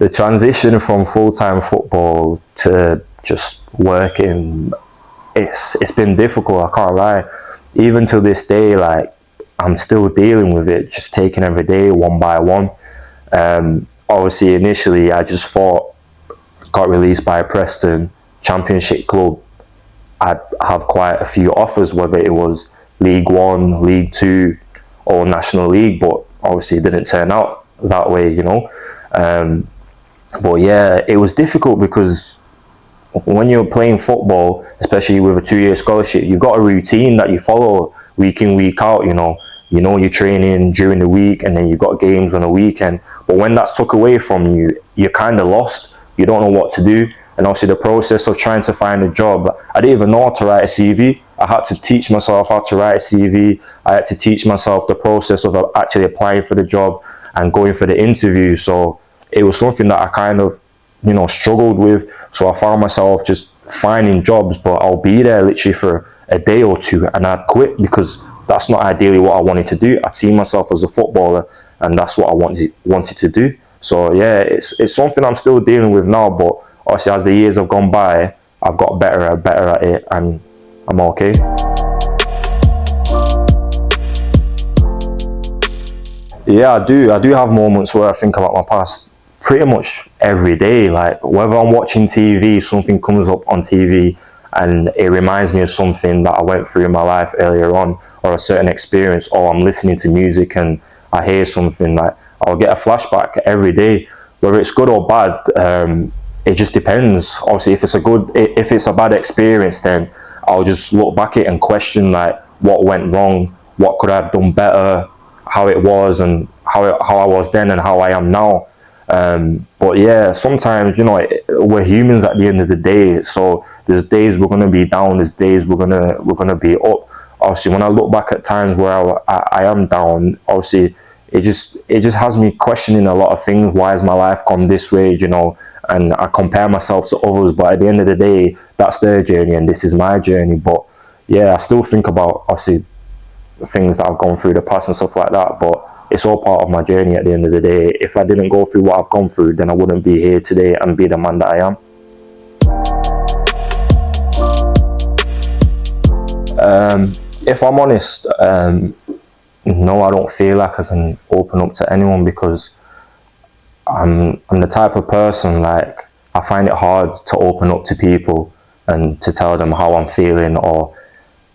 the transition from full-time football to just working, it's been difficult, I can't lie. Even to this day, like, I'm still dealing with it, just taking every day one by one. Obviously, initially, I just thought, got released by Preston Championship club, I'd have quite a few offers, whether it was League One, League Two, or National League, but obviously it didn't turn out that way, you know. But yeah, it was difficult because when you're playing football, especially with a 2-year scholarship, you've got a routine that you follow week in, week out, you know. You know, you're training during the week and then you've got games on the weekend. But when that's took away from you, you're kind of lost. You don't know what to do. And obviously the process of trying to find a job, I didn't even know how to write a CV. I had to teach myself how to write a CV. I had to teach myself the process of actually applying for the job and going for the interview. So it was something that I kind of, you know, struggled with. So I found myself just finding jobs, but I'll be there literally for a day or two and I'd quit because that's not ideally what I wanted to do. I'd seen myself as a footballer and that's what I wanted to do. So yeah, it's something I'm still dealing with now, but obviously as the years have gone by, I've got better at it and I'm okay. Yeah, I do have moments where I think about my past pretty much every day. Like whether I'm watching TV, something comes up on TV and it reminds me of something that I went through in my life earlier on, or a certain experience, or I'm listening to music and I hear something, like I'll get a flashback every day. Whether it's good or bad, it just depends. Obviously, if it's a bad experience, then I'll just look back at it and question like what went wrong, what could I have done better, how it was, and how I was then and how I am now. But yeah, sometimes, you know, we're humans at the end of the day. So there's days we're gonna be down, there's days we're gonna be up. Obviously, when I look back at times where I am down, obviously it just has me questioning a lot of things. Why has my life gone this way, you know? And I compare myself to others, but at the end of the day, that's their journey and this is my journey. But yeah, I still think about obviously things that I've gone through the past and stuff like that, but it's all part of my journey at the end of the day. If I didn't go through what I've gone through, then I wouldn't be here today and be the man that I am. If I'm honest, no, I don't feel like I can open up to anyone because I'm the type of person, like, I find it hard to open up to people and to tell them how I'm feeling, or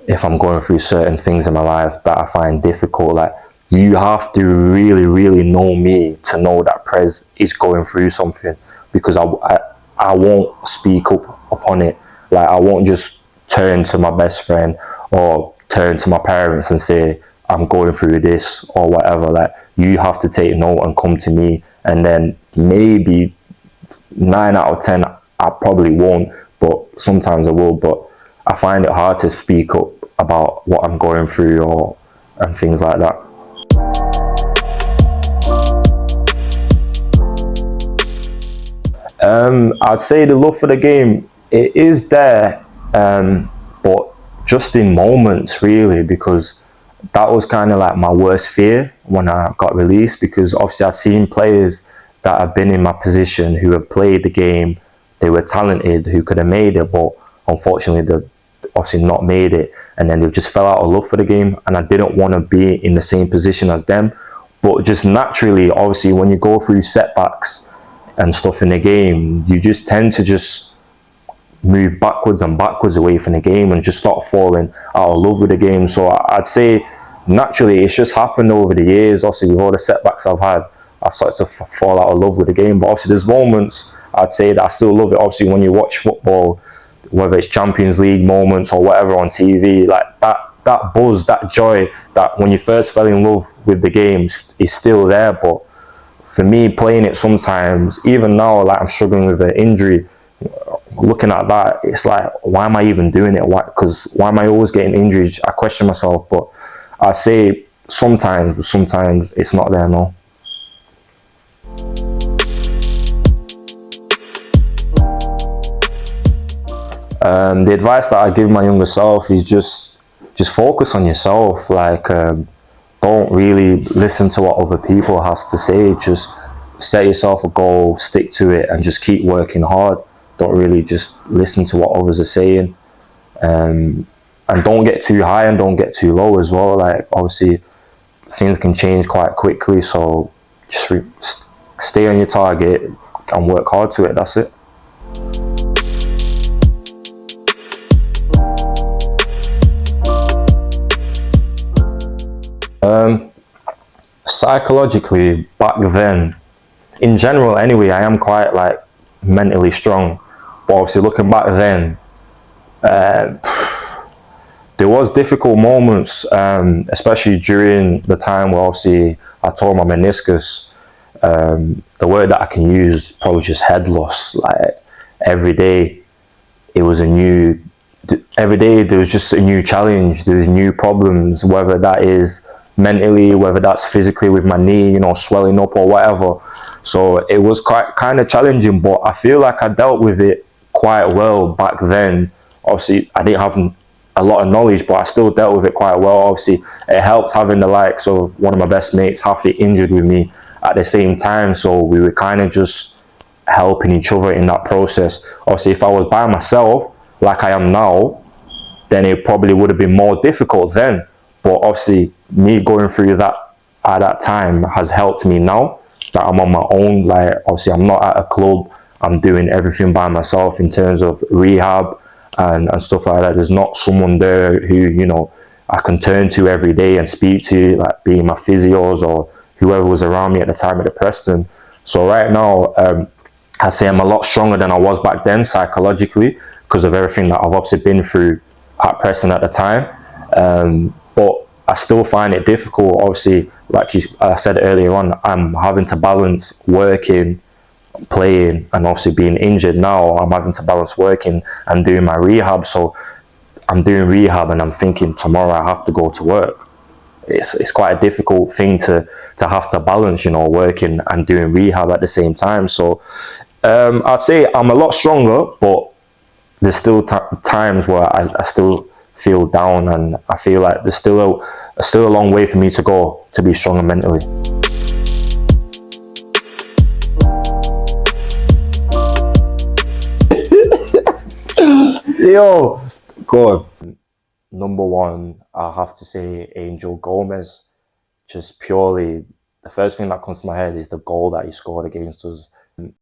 if I'm going through certain things in my life that I find difficult. Like, you have to really, really know me to know that Prez is going through something, because I won't speak up upon it. Like, I won't just turn to my best friend or turn to my parents and say, I'm going through this or whatever. Like, you have to take note and come to me, and then maybe 9 out of 10 I probably won't, but sometimes I will. But I find it hard to speak up about what I'm going through and things like that. I'd say the love for the game, it is there, but just in moments really, because that was kind of like my worst fear when I got released, because obviously I'd seen players that have been in my position who have played the game, they were talented, who could have made it, but unfortunately they've obviously not made it, and then they've just fell out of love for the game, and I didn't want to be in the same position as them. But just naturally, obviously, when you go through setbacks and stuff in the game, you just tend to just move backwards and backwards away from the game and just start falling out of love with the game. So I'd say naturally it's just happened over the years. Obviously, with all the setbacks I've had, I've started to fall out of love with the game. But obviously there's moments I'd say that I still love it. Obviously, when you watch football, whether it's Champions League moments or whatever on TV, like that buzz, that joy that when you first fell in love with the game is still there. But for me, playing it sometimes, even now, like, I'm struggling with an injury, looking at that, it's like, why am I even doing it? Why am I always getting injuries? I question myself. But I say sometimes it's not there, no. The advice that I give my younger self is just focus on yourself. Like, don't really listen to what other people has to say. Just set yourself a goal, stick to it, and just keep working hard. Don't really just listen to what others are saying. And don't get too high and don't get too low as well. Like, obviously, things can change quite quickly, so just stay on your target and work hard to it. That's it. Psychologically, back then, in general anyway, I am quite like mentally strong, but obviously looking back then, there was difficult moments, especially during the time where obviously I tore my meniscus. The word that I can use is probably just head loss. Like, every day it was a new, every day there was just a new challenge. There was new problems, whether that is mentally, whether that's physically with my knee, you know, swelling up or whatever. So it was quite kind of challenging, but I feel like I dealt with it quite well back then. Obviously, I didn't have a lot of knowledge, but I still dealt with it quite well. Obviously, it helped having the likes of one of my best mates, Hafy, injured with me at the same time. So we were kind of just helping each other in that process. Obviously, if I was by myself, like I am now, then it probably would have been more difficult then. But obviously, me going through that at that time has helped me now that I'm on my own. Like, obviously, I'm not at a club. I'm doing everything by myself in terms of rehab and stuff like that. There's not someone there who, you know, I can turn to every day and speak to, like being my physios or whoever was around me at the time at the Preston. So right now, I say I'm a lot stronger than I was back then psychologically because of everything that I've obviously been through at Preston at the time. But I still find it difficult. Obviously, like I said earlier on, I'm having to balance working, playing, and obviously being injured now. I'm having to balance working and doing my rehab. So I'm doing rehab and I'm thinking tomorrow I have to go to work. It's quite a difficult thing to have to balance, you know, working and doing rehab at the same time. So I'd say I'm a lot stronger, but there's still times where I still feel down, and I feel like there's still a long way for me to go to be stronger mentally. Yo, God. Number one, I have to say Angel Gomez. Just purely, the first thing that comes to my head is the goal that he scored against us